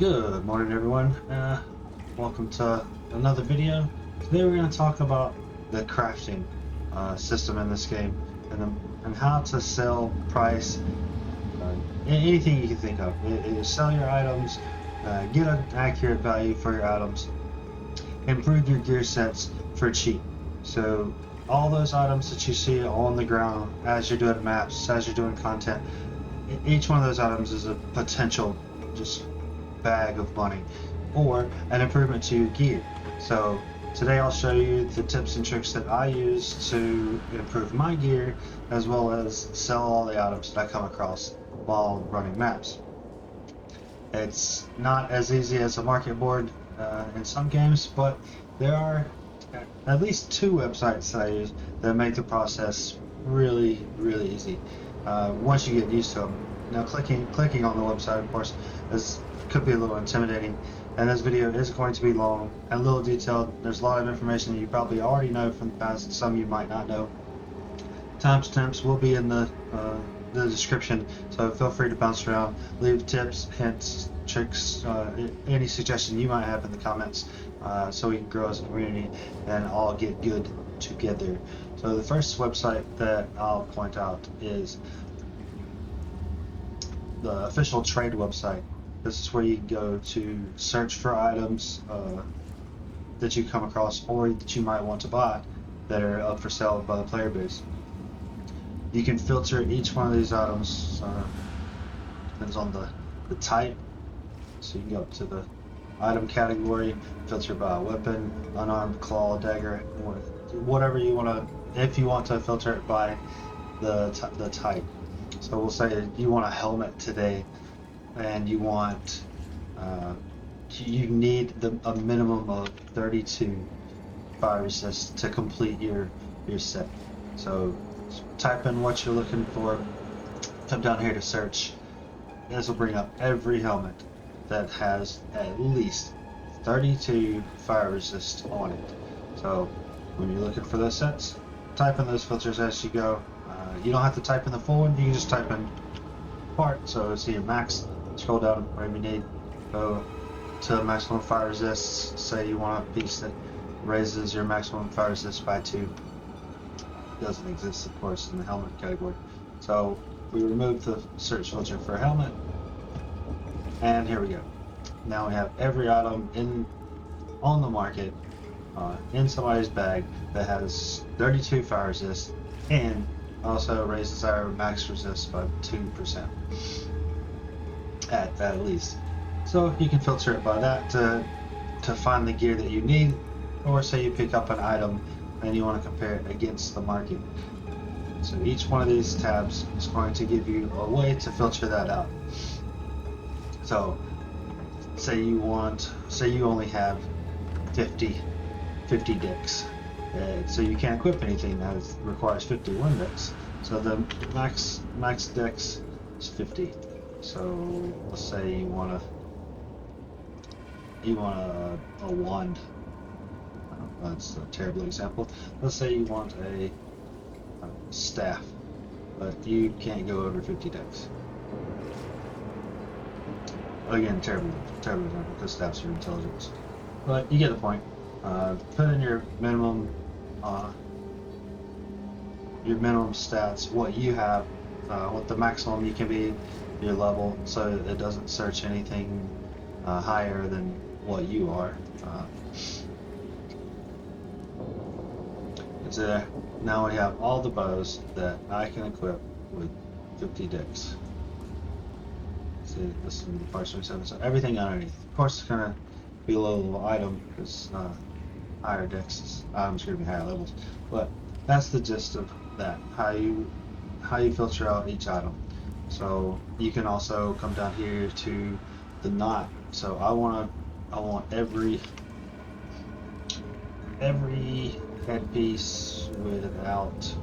Good morning, everyone. Welcome to another video. Today we're going to talk about the crafting system in this game and how to sell, price, anything you can think of. Sell your items, get an accurate value for your items, improve your gear sets for cheap. So all those items that you see on the ground as you're doing maps, as you're doing content, each one of those items is a potential just bag of money or an improvement to your gear. So today I'll show you the tips and tricks that I use to improve my gear, as well as sell all the items that I come across while running maps. It's not as easy as a market board in some games, but there are at least two websites that I use that make the process really easy once you get used to them. Now clicking on the website, of course, could be a little intimidating, and this video is going to be long and a little detailed. There's a lot of information that you probably already know from the past, some you might not know. Timestamps will be in the description, so feel free to bounce around, leave tips, hints, tricks, any suggestion you might have in the comments, so we can grow as a community and all get good together. So the first website that I'll point out is the official trade website. This is where you can go to search for items that you come across or that you might want to buy that are up for sale by the player base. You can filter each one of these items, depends on the type. So you can go up to the item category, filter by weapon, unarmed, claw, dagger, whatever you want to, if you want to filter it by the type. So we'll say you want a helmet today, and you want you need a minimum of 32 fire resist to complete your set. So type in what you're looking for, come down here to search. This will bring up every helmet that has at least 32 fire resist on it. So when you're looking for those sets, type in those filters as you go. You don't have to type in the full one, you can just type in part. So see your max, scroll down wherever you need, go to maximum fire resist. Say you want a piece that raises your maximum fire resist by 2. Doesn't exist, of course, in the helmet category. So we remove the search filter for helmet, and here we go. Now we have every item on the market in somebody's bag that has 32 fire resist and also raises our max resist by 2% at least. So you can filter it by that to find the gear that you need, or say you pick up an item and you want to compare it against the market. So each one of these tabs is going to give you a way to filter that out. So say you only have 50 dicks, so you can't equip anything that requires 51 dicks. So the max dicks is 50. So let's say you want a wand. That's a terrible example. Let's say you want a staff, but you can't go over 50 decks. Again, terrible example, because staffs are intelligence. But you get the point. Put in your minimum stats, what you have, what the maximum you can be, your level, so it doesn't search anything higher than what you are. So now we have all the bows that I can equip with 50 dicks. See, this is the parts 27, so everything underneath. Of course, it's gonna be a little item because higher dicks items are gonna be higher levels. But that's the gist of that. How you filter out each item. So you can also come down here to the knot. So I want every headpiece without,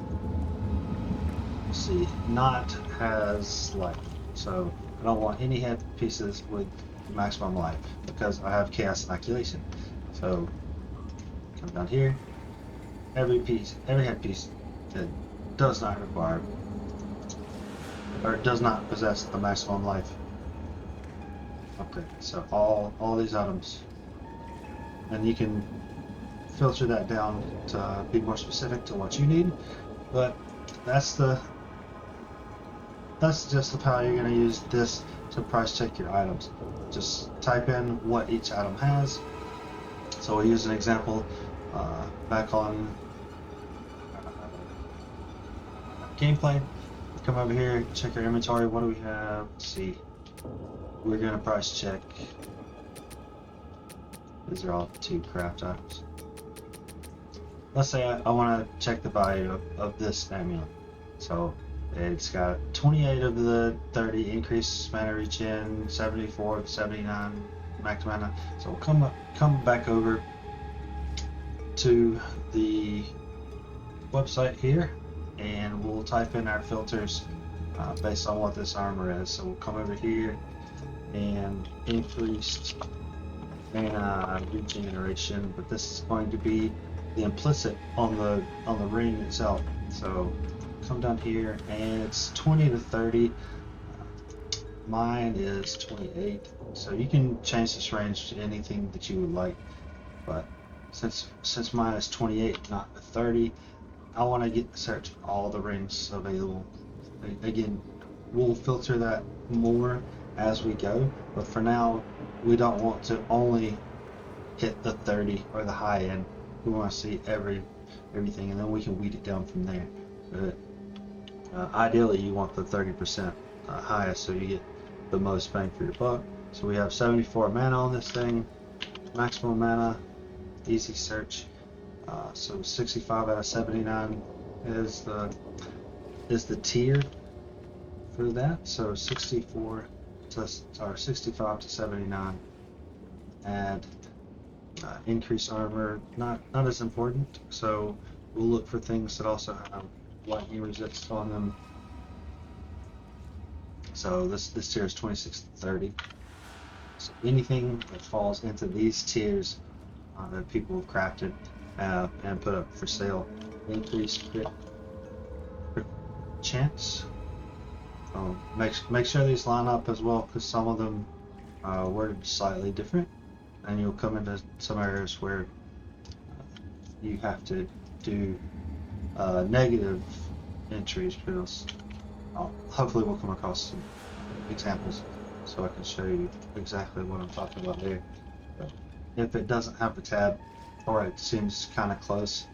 let's see, knot has life. So I don't want any headpieces with maximum life because I have chaos inoculation. So come down here, every headpiece that does not require or does not possess the maximum life Okay, so all these items, and you can filter that down to be more specific to what you need. But that's the that's just how you're going to use this to price check your items. Just type in what each item has. So we'll use an example back on gameplay. Come over here, check our inventory. What do we have? Let's see. We're going to price check. These are all 2 craft items. Let's say I want to check the value of this amulet. So it's got 28 of the 30 increased mana regen, 74 of 79 max mana. So we'll come back over to the website here, and we'll type in our filters based on what this armor is. So we'll come over here and increased mana regeneration, but this is going to be the implicit on the ring itself. So come down here, and it's 20 to 30. Mine is 28. So you can change this range to anything that you would like, but since mine is 28, not 30, I want to search all the rings available. Again, we'll filter that more as we go, but for now, we don't want to only hit the 30 or the high end. We want to see everything, and then we can weed it down from there. But ideally, you want the 30% highest, so you get the most bang for your buck. So we have 74 mana on this thing, maximum mana, easy search. So 65 out of 79 is the tier for that. So 64 to 65 to 79, and increase armor, not as important. So we'll look for things that also have lightning resist on them. So this tier is 26 to 30. So anything that falls into these tiers that people have crafted and put up for sale, increase crit chance. Make sure these line up as well, because some of them worded slightly different, and you'll come into some areas where you have to do negative entries. Because hopefully we'll come across some examples so I can show you exactly what I'm talking about there. But if it doesn't have the tab, or it seems kind of close,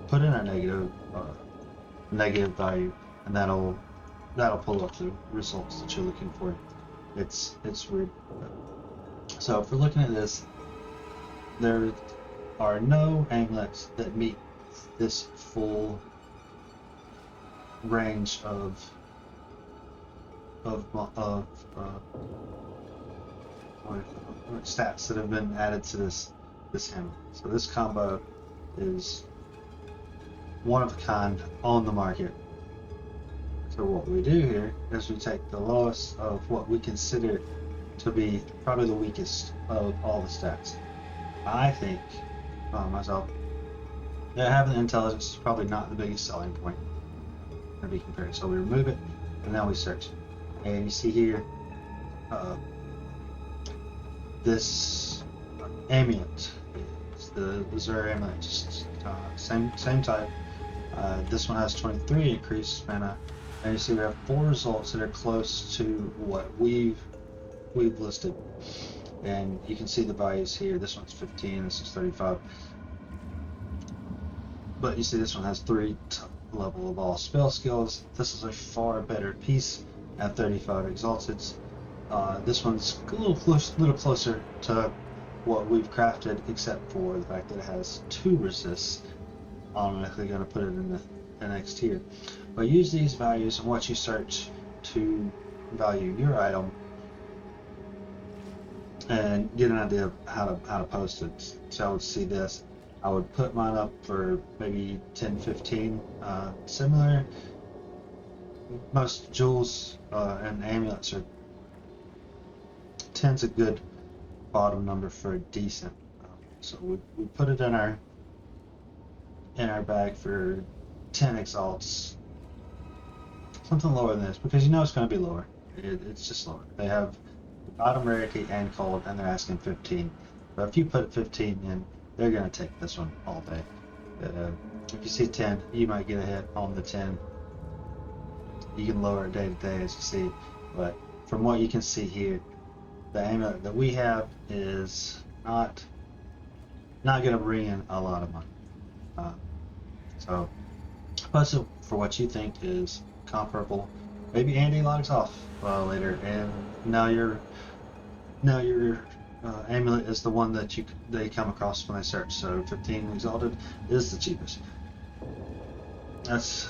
put in a negative value, and that'll pull up the results that you're looking for. It's weird. So if we're looking at this, there are no amulets that meet this full range of stats that have been added to this amulet. So this combo is one of a kind on the market. So what we do here is we take the lowest of what we consider to be probably the weakest of all the stats. I think, myself, that having intelligence is probably not the biggest selling point to be compared. So we remove it, and now we search. And you see here, this amulet is the Azure amulet, just same type. This one has 23 increased mana, and you see we have 4 results that are close to what we've listed, and you can see the values here. This one's 15, this is 35, but you see this one has 3 level of all spell skills. This is a far better piece at 35 exalted. This one's a little closer to what we've crafted, except for the fact that it has 2 resists. Automatically going to put it in the next tier. But use these values and what you search to value your item, and get an idea of how to post it. So I would see this. I would put mine up for maybe 10, 15. Similar. Most jewels and amulets are 10's a good bottom number for a decent. So we put it in our bag for 10 exalts. Something lower than this, because you know it's going to be lower. It's just lower. They have bottom rarity and cold, and they're asking 15. But if you put 15 in, they're gonna take this one all day. If you see 10, you might get a hit on the 10. You can lower it day to day as you see, but from what you can see here, the amulet that we have is not gonna bring in a lot of money. Uh, so, plus for what you think is comparable, maybe Andy logs off later, and now your amulet is the one that they come across when they search. So 15 exalted is the cheapest. That's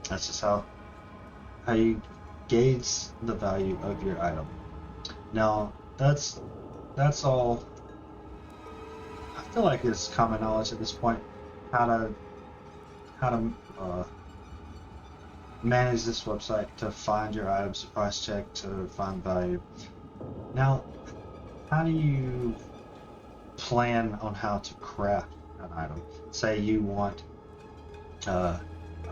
just how you gauge the value of your item. Now that's all. I feel like it's common knowledge at this point how to manage this website to find your items, to price check, to find value. Now, how do you plan on how to craft an item? Say you want a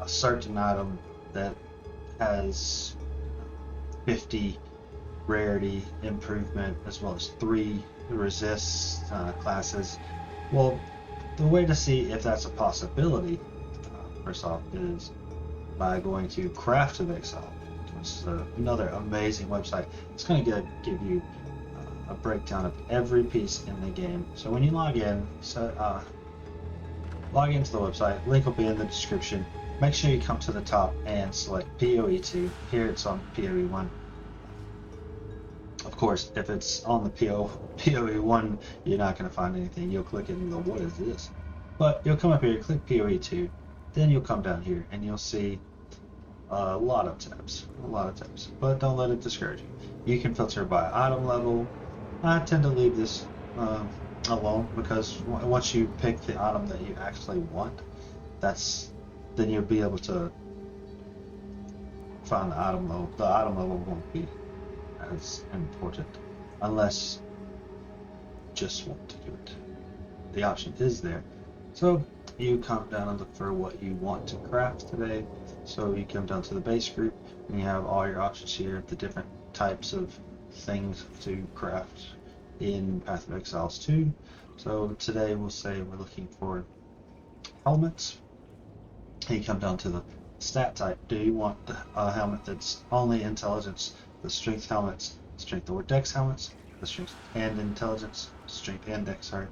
certain item that has 50 rarity improvement as well as 3 resist classes. Well, the way to see if that's a possibility, first off, is by going to Path of Exile, which is another amazing website. It's going to give you a breakdown of every piece in the game. So when you log in, log into the website, link will be in the description. Make sure you come to the top and select PoE2. Here it's on PoE1. Of course, if it's on the PoE1, you're not going to find anything. You'll click it and go, what is this? But you'll come up here, click PoE2, then you'll come down here and you'll see a lot of tabs. But don't let it discourage you. You can filter by item level. I tend to leave this alone because once you pick the item that you actually want, then you'll be able to find the item level. The item level won't be as important unless you just want to do it. The option is there. So you come down and look for what you want to craft today. So you come down to the base group and you have all your options here, the different types of things to craft in Path of Exiles 2. So today we'll say we're looking for helmets. And you come down to the stat type. Do you want a helmet that's only intelligence? The strength helmets, strength or dex helmets, the strength and intelligence, strength and dex, sorry.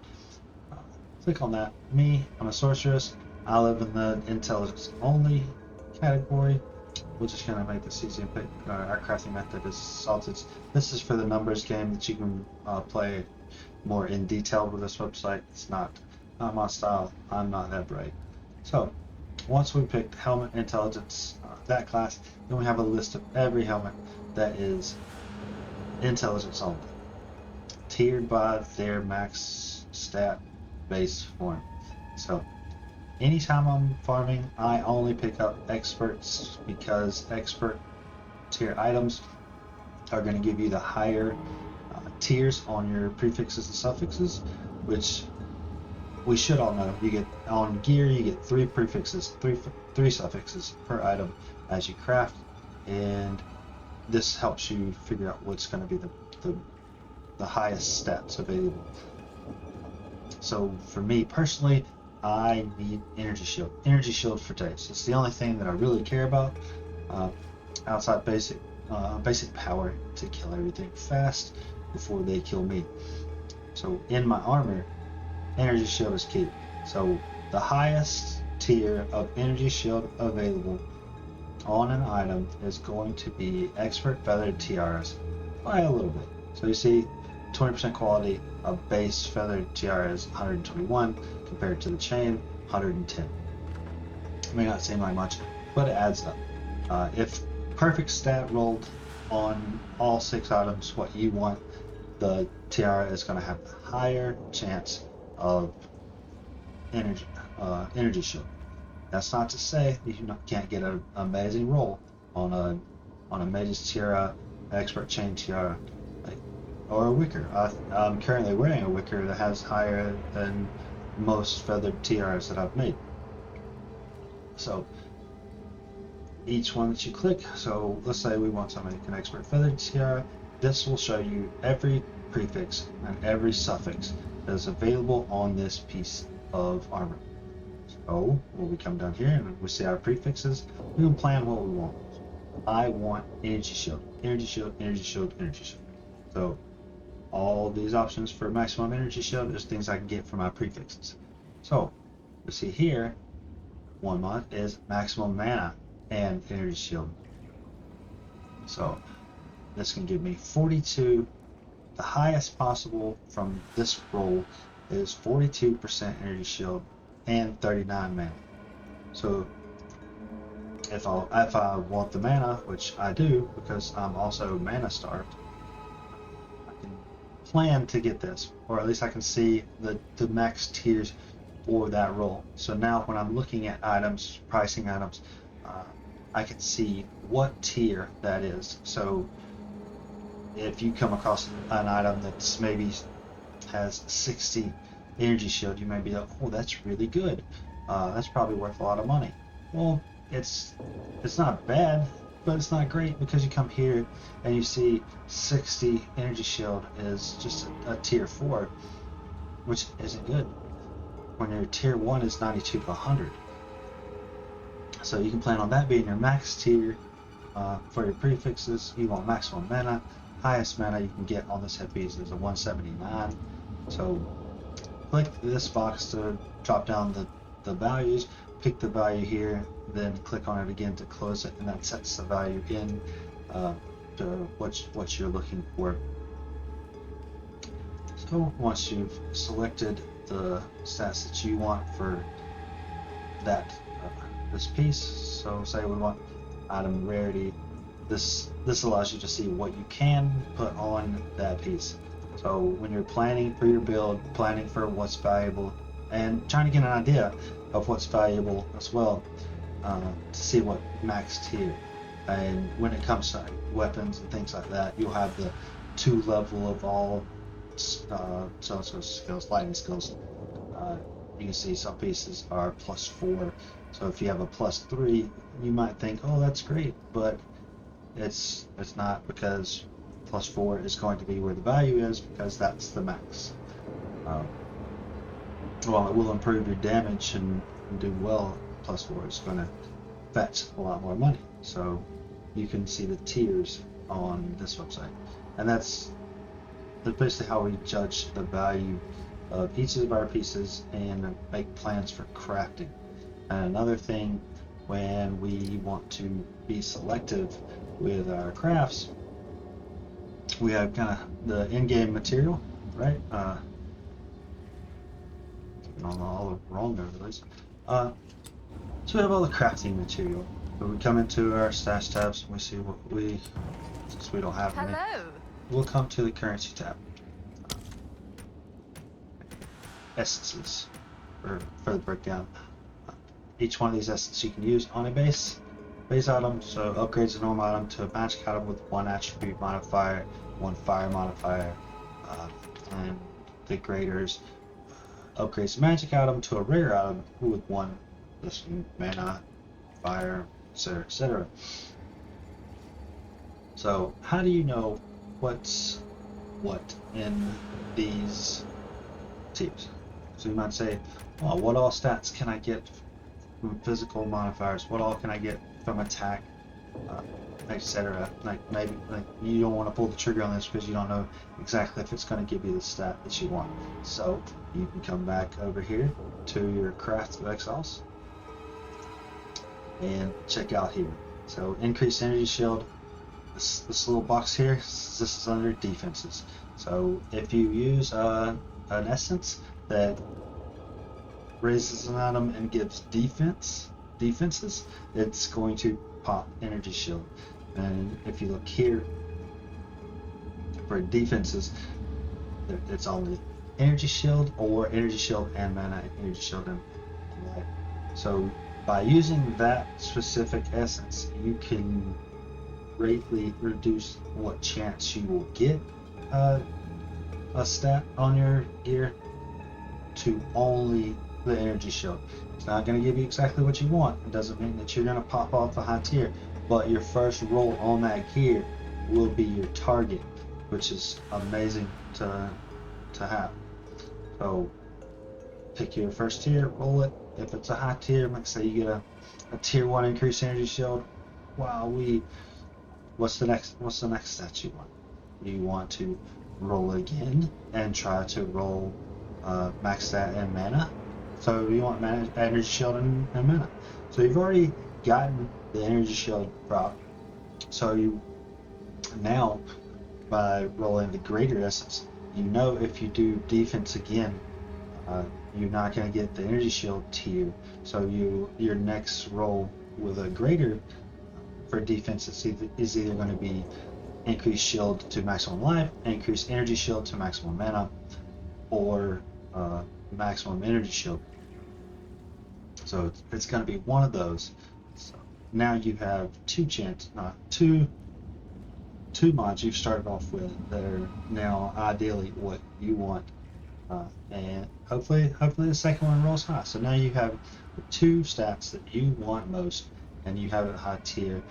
Click on that. Me, I'm a sorceress. I live in the intelligence only category. We're just going to make this easy and pick our crafting method is salted. This is for the numbers game that you can play more in detail with this website. It's not my style. I'm not that bright. So once we pick helmet intelligence, that class, then we have a list of every helmet that is intelligence only, tiered by their max stat base form. So anytime I'm farming, I only pick up experts because expert tier items are going to give you the higher tiers on your prefixes and suffixes, which we should all know. You get on gear, you get 3 prefixes, three suffixes per item as you craft, and this helps you figure out what's going to be the highest stats available. So for me personally, I need energy shield. Energy shield for days. It's the only thing that I really care about outside basic power to kill everything fast before they kill me. So in my armor, energy shield is key. So the highest tier of energy shield available on an item is going to be expert feathered tiaras by a little bit. So you see 20% quality of base feathered tiaras 121 compared to the chain 110. It may not seem like much, but it adds up. If perfect stat rolled on all 6 items what you want, the tiara is going to have a higher chance of energy shield. That's not to say you can't get an amazing roll on a mage's tiara, expert chain tiara, or a wicker. I'm currently wearing a wicker that has higher than most feathered tiaras that I've made. So each one that you click. So let's say we want somebody to make an expert feathered tiara. This will show you every prefix and every suffix that is available on this piece of armor. So when we come down here and we see our prefixes, we can plan what we want. I want energy shield, energy shield, energy shield, energy shield. So all these options for maximum energy shield is things I can get from my prefixes. So we see here, one mod is maximum mana and energy shield. So this can give me 42. The highest possible from this roll is 42% energy shield and 39 mana. So if I want the mana, which I do because I'm also mana starved, I can plan to get this, or at least I can see the max tiers for that roll. So now when I'm looking at items, pricing items, I can see what tier that is. So if you come across an item that's maybe has 60 energy shield, you may be like, oh, that's really good. That's probably worth a lot of money. Well, it's not bad, but it's not great because you come here and you see 60 energy shield is just a tier 4, which isn't good. When your tier 1 is 92 to 100. So you can plan on that being your max tier. For your prefixes, you want maximum mana. Highest mana you can get on this headpiece is a 179. So click this box to drop down the values, pick the value here, then click on it again to close it, and that sets the value in to what you're looking for. So once you've selected the stats that you want for that this piece, so say we want item rarity, this allows you to see what you can put on that piece. So when you're planning for your build, planning for what's valuable, and trying to get an idea of what's valuable as well, to see what max tier. And when it comes to weapons and things like that, you'll have the 2 level of all so skills, lightning skills. You can see some pieces are +4. So if you have a +3, you might think, oh, that's great, but it's not, because +4 is going to be where the value is, because that's the max. While it will improve your damage and do well, +4 is going to fetch a lot more money. So you can see the tiers on this website, and that's basically how we judge the value of each of our pieces and make plans for crafting. And another thing, when we want to be selective with our crafts, we have kind of the in-game material, right? On all the wrong overlays. So we have all the crafting material. But we come into our stash tabs and we see what since we don't have any, we'll come to the currency tab. Essences for the breakdown. Each one of these essences you can use on a base item, so upgrades a normal item to a magic item with 1 attribute modifier, 1 fire modifier, and the graders upgrades a magic item to a rare item with 1 mana, fire, etc., etc. So how do you know what's what in these tiers? So you might say, well, what all stats can I get from physical modifiers? What all can I get from attack, etc.? Maybe you don't want to pull the trigger on this because you don't know exactly if it's going to give you the stat that you want. So you can come back over here to your Path of Exile and check out here. So increased energy shield. This little box here, this is under defenses. So if you use an essence that raises an item and gives defenses, it's going to pop energy shield. And if you look here for defenses, it's only energy shield or energy shield and mana, energy shield and light. So by using that specific essence, you can greatly reduce what chance you will get a stat on your gear to only the energy shield. It's not going to give you exactly what you want. It doesn't mean that you're going to pop off a high tier, but your first roll on that gear will be your target, which is amazing to have. So pick your first tier, roll it. If it's a high tier, like say you get a tier 1 increased energy shield, wow, what's the next stat you want? You want to roll again and try to roll max stat and mana. So you want mana, energy shield and mana. So you've already gotten the energy shield prop. So you now, by rolling the greater essence, you know if you do defense again, you're not going to get the energy shield tier. So your next roll with a greater for defense is either going to be increased shield to maximum life, increased energy shield to maximum mana, or maximum energy shield. So it's going to be one of those. So now you have two mods you've started off with that are now ideally what you want, and hopefully the second one rolls high. So now you have the two stats that you want most, and you have it high tier.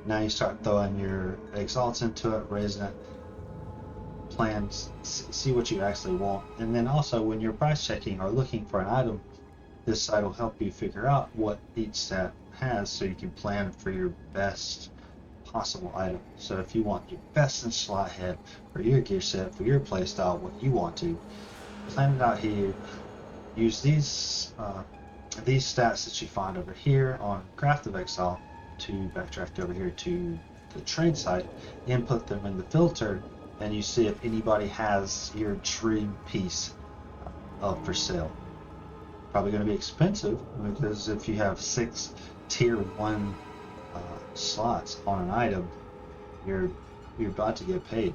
Now you start throwing your exalts into it, raising it, plans, see what you actually want, and then also when you're price checking or looking for an item, this site will help you figure out what each stat has, so you can plan for your best possible item. So if you want your best in slot head for your gear set, for your playstyle, what you want to, plan it out here. Use these stats that you find over here on Path of Exile to backtrack over here to the trade site, input them in the filter, and you see if anybody has your dream piece up for sale. Probably going to be expensive, because if you have 6 tier 1 slots on an item, you're about to get paid.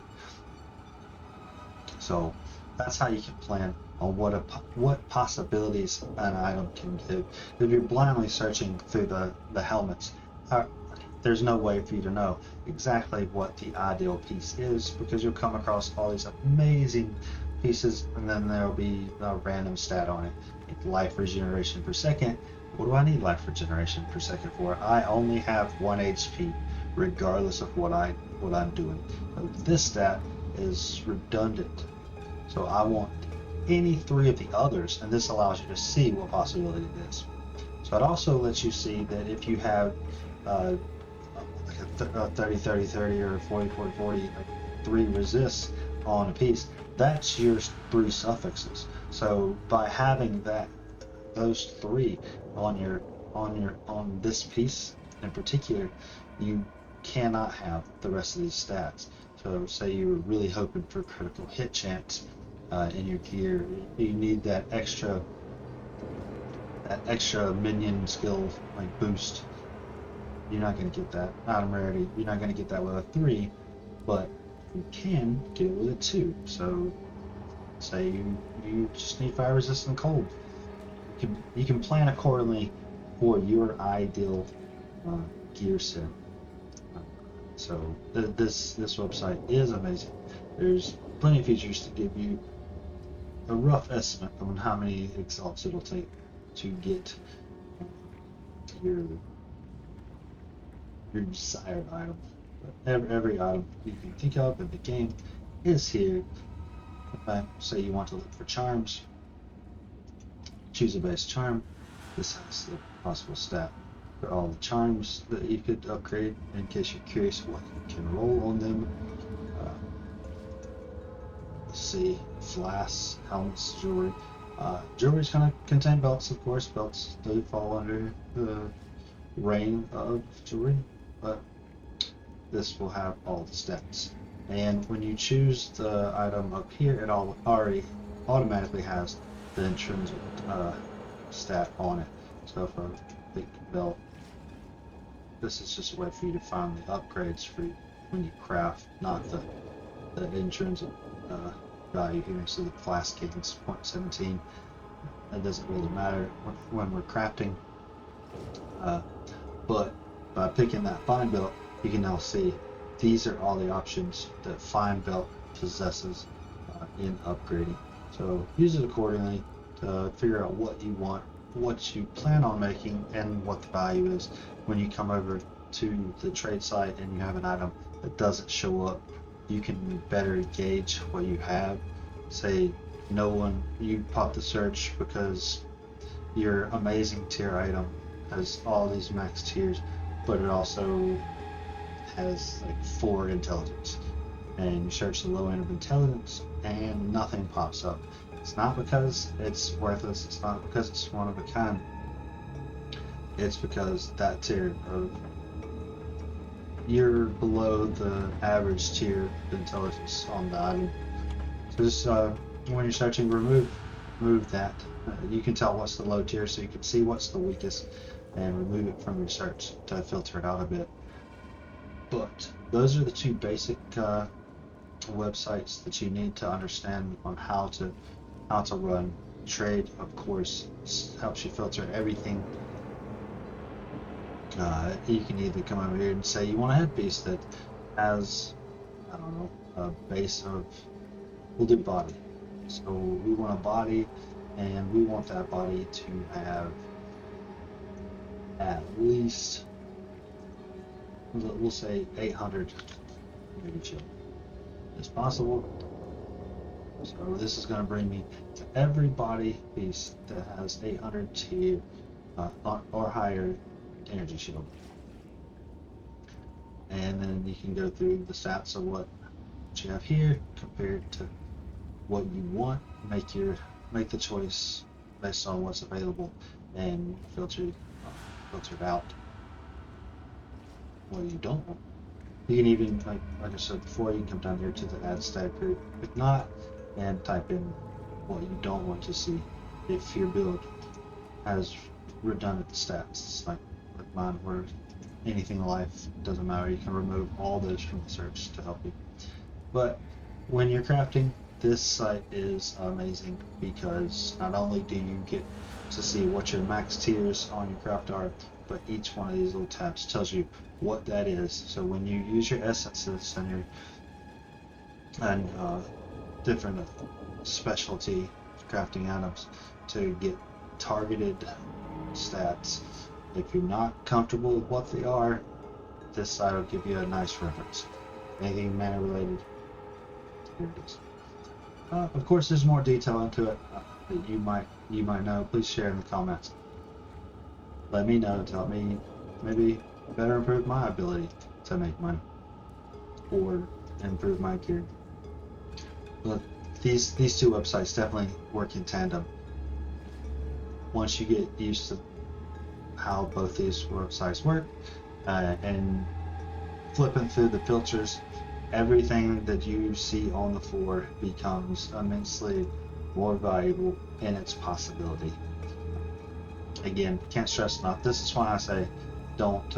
So that's how you can plan on what possibilities an item can give. If you're blindly searching through the helmets, there's no way for you to know exactly what the ideal piece is, because you'll come across all these amazing pieces, and then there'll be a random stat on it. Life regeneration per second. What do I need life regeneration per second for? I only have 1 HP, regardless of what I'm doing. So this stat is redundant. So I want any 3 of the others, and this allows you to see what possibility it is. So it also lets you see that if you have like a 30-30-30 or 40-40-40, like 3 resists on a piece, that's your 3 suffixes. So by having those 3 on this piece in particular, you cannot have the rest of these stats. So say you were really hoping for critical hit chance in your gear, you need that extra minion skill like boost. You're not going to get that item rarity. You're not going to get that with a 3, but you can get it with a 2. So say you just need fire resistant cold. You can plan accordingly for your ideal gear set. So this website is amazing. There's plenty of features to give you a rough estimate on how many exalts it'll take to get your desired item. But every item you can think of in the game is here. Say you want to look for charms, choose a base charm. This has the possible stat for all the charms that you could upgrade in case you're curious what you can roll on them. Let's see, flasks, helmets, jewelry. Jewelry is going to contain belts, of course. Belts do fall under the reign of jewelry, but this will have all the stats. And when you choose the item up here, it already automatically has the intrinsic stat on it. So for a big belt, this is just a way for you to find the upgrades for when you craft, not the intrinsic value here. So the flask gains 0.17. That doesn't really matter when we're crafting. But by picking that fine belt, you can now see these are all the options that fine belt possesses in upgrading. So use it accordingly to figure out what you want, what you plan on making, and what the value is when you come over to the trade site and you have an item that doesn't show up, you can better gauge what you have. Say you pop the search because your amazing tier item has all these max tiers, but it also has like 4 intelligence, and you search the low end of intelligence and nothing pops up. It's not because it's worthless, it's not because it's one of a kind, it's because that tier of you're below the average tier of intelligence on the item. So just when you're searching, remove that. You can tell what's the low tier, so you can see what's the weakest and remove it from your search to filter it out a bit. But those are the 2 basic websites that you need to understand on how to run. Trade, of course, helps you filter everything. You can either come over here and say you want a headpiece that has, I don't know, a base of, we'll do body. So we want a body, and we want that body to have at least, we'll say 800 energy shield as possible. So this is going to bring me to every body piece that has 800 tier or higher energy shield. And then you can go through the stats of what you have here compared to what you want. Make the choice based on what's available and filter out what you don't want. You can even, like I said before, you can come down here to the add stat group, if not, and type in what you don't want to see. If your build has redundant stats, like mine, where anything in life doesn't matter, you can remove all those from the search to help you. But when you're crafting, this site is amazing because not only do you get to see what your max tiers on your craft are, but each one of these little tabs tells you what that is. So when you use your essences and different specialty crafting items to get targeted stats, if you're not comfortable with what they are, this site will give you a nice reference. Anything mana related, here it is. Of course, there's more detail into it that you might know. Please share in the comments. Let me know to help me maybe better improve my ability to make money or improve my gear. But these 2 websites definitely work in tandem. Once you get used to how both these websites work and flipping through the filters, everything that you see on the floor becomes immensely more valuable in its possibility. Again, can't stress enough. This is why I say I don't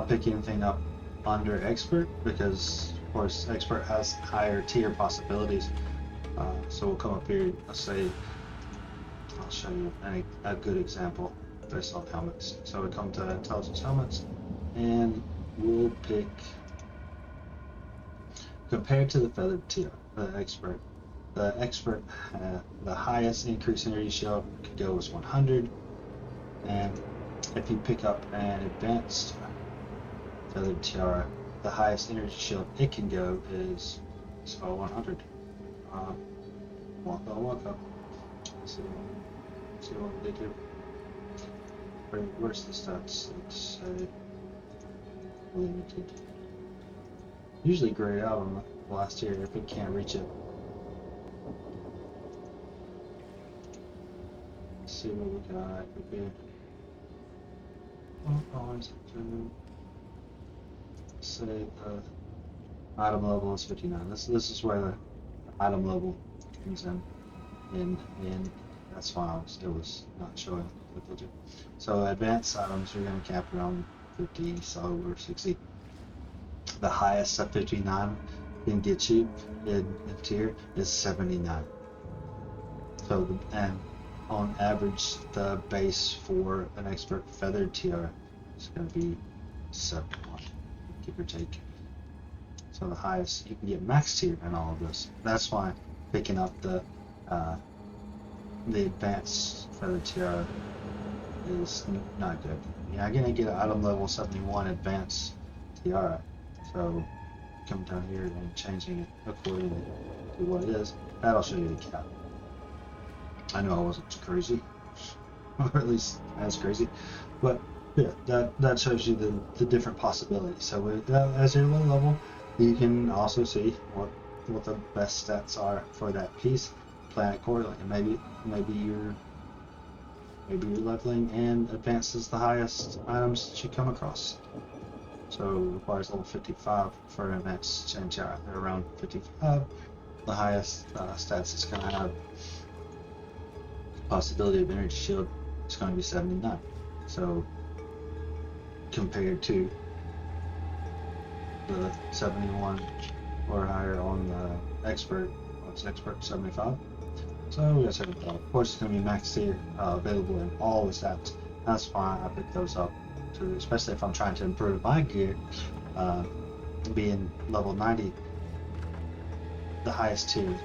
pick anything up under expert, because of course expert has higher tier possibilities. So we'll come up here, let's say, I'll show you a good example based on helmets. So we come to intelligence helmets and we'll pick, compared to the feathered tier, the expert. The expert, the highest increase in energy shield could go was 100, and if you pick up an advanced feathered tiara, the highest energy shield it can go is 100. Walk up. See what they do. Where's the stats? Let's say limited. Usually grayed out on the last tier if it can't reach it. Let's see what we got. It could be. Say the item level is 59. This is where the item level comes in, and that's why it was not showing the filter. So advanced items are going to cap around 50, so or 60. The highest of 59 can get you in tier is 79. So and on average, the base for an expert feathered tiara is going to be 71, give or take. So the highest you can get max tier in all of this. That's why picking up the advanced feathered tiara is not good. You're not gonna get an item level 71 advanced tiara. So come down here and changing it accordingly to what it is. That'll show you the cap. I know I wasn't crazy, or at least as crazy, but yeah, that shows you the different possibilities. So as you're low level, you can also see what the best stats are for that piece. Plan accordingly, and maybe you're leveling and advances the highest items that you come across. So it requires level 55 for an advanced chain tiara. They're around 55. The highest stats it's going to have possibility of energy shield is going to be 79. So compared to the 71 or higher on the expert, what's expert 75. So we got 75. Of course, it's going to be max tier, available in all the stats. That's why I picked those up, especially if I'm trying to improve my gear. Being level 90, the highest tier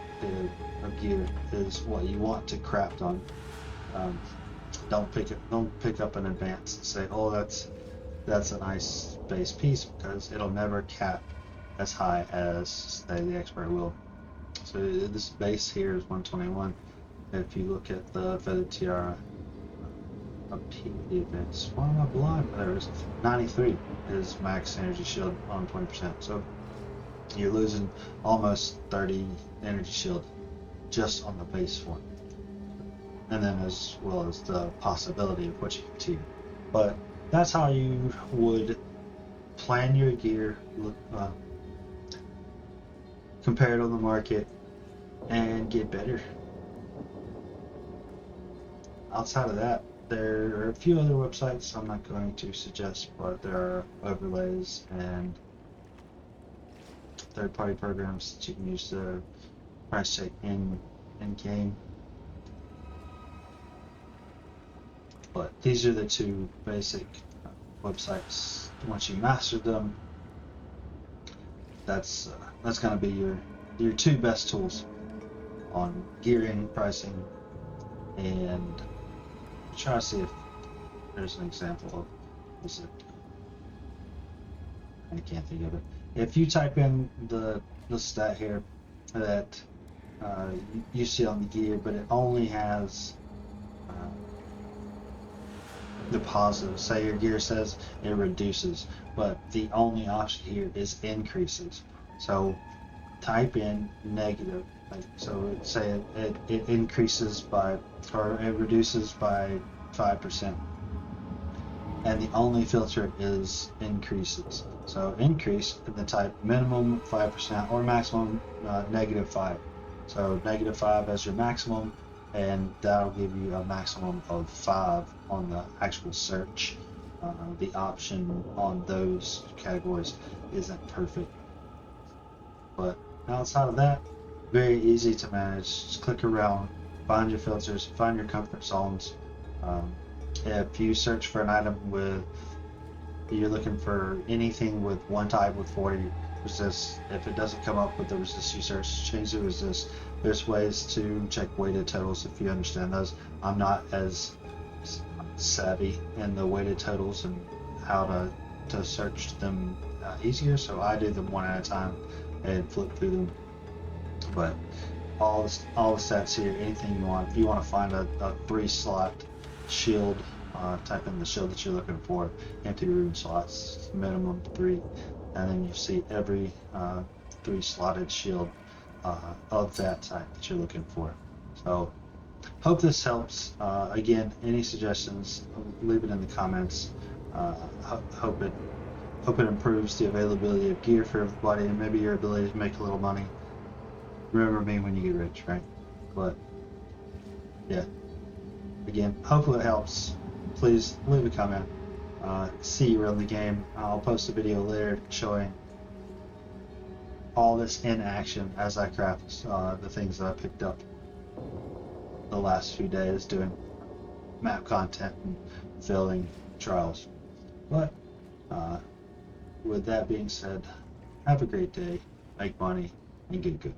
of gear is what you want to craft on. Don't pick up an advance and say, oh, that's a nice base piece, because it'll never cap as high as, say, the expert will. So this base here is 121. If you look at the feathered tiara up here, the advance, why am I blind? There is 93 is max energy shield on 20%. So you're losing almost 30 energy shield just on the base form, and then as well as the possibility of what you can tier. But that's how you would plan your gear, compare it on the market, and get better. Outside of that, there are a few other websites I'm not going to suggest, but there are overlays and third-party programs that you can use to price check in game. But these are the two basic websites. Once you master them, that's going to be your two best tools on gearing, pricing, and try to see if there's an example of, is it, I can't think of it. If you type in the stat here that you see on the gear, but it only has the positive, say your gear says it reduces, but the only option here is increases. So type in negative, like, so say it increases by, or it reduces by 5%, and the only filter is increases. So increase, and then type minimum 5% or maximum -5. So -5 as your maximum, and that'll give you a maximum of 5 on the actual search. The option on those categories isn't perfect, but outside of that, very easy to manage. Just click around, find your filters, find your comfort zones. If you search for an item with, you're looking for anything with one type with 40 resist, if it doesn't come up with the resist you search, change the resist. There's ways to check weighted totals if you understand those. I'm not as savvy in the weighted totals and how to search them easier, so I do them one at a time and flip through them. But all the stats here, anything you want. If you want to find a 3-slot shield, type in the shield that you're looking for, empty room slots, minimum 3, and then you see every 3-slotted shield of that type that you're looking for. So hope this helps. Again, any suggestions, leave it in the comments. Hope it improves the availability of gear for everybody, and maybe your ability to make a little money. Remember me when you get rich, right? But yeah, again, hopefully it helps. Please leave a comment. See you around the game. I'll post a video later showing all this in action as I craft the things that I picked up the last few days doing map content and filling trials. But with that being said, have a great day, make money, and get good.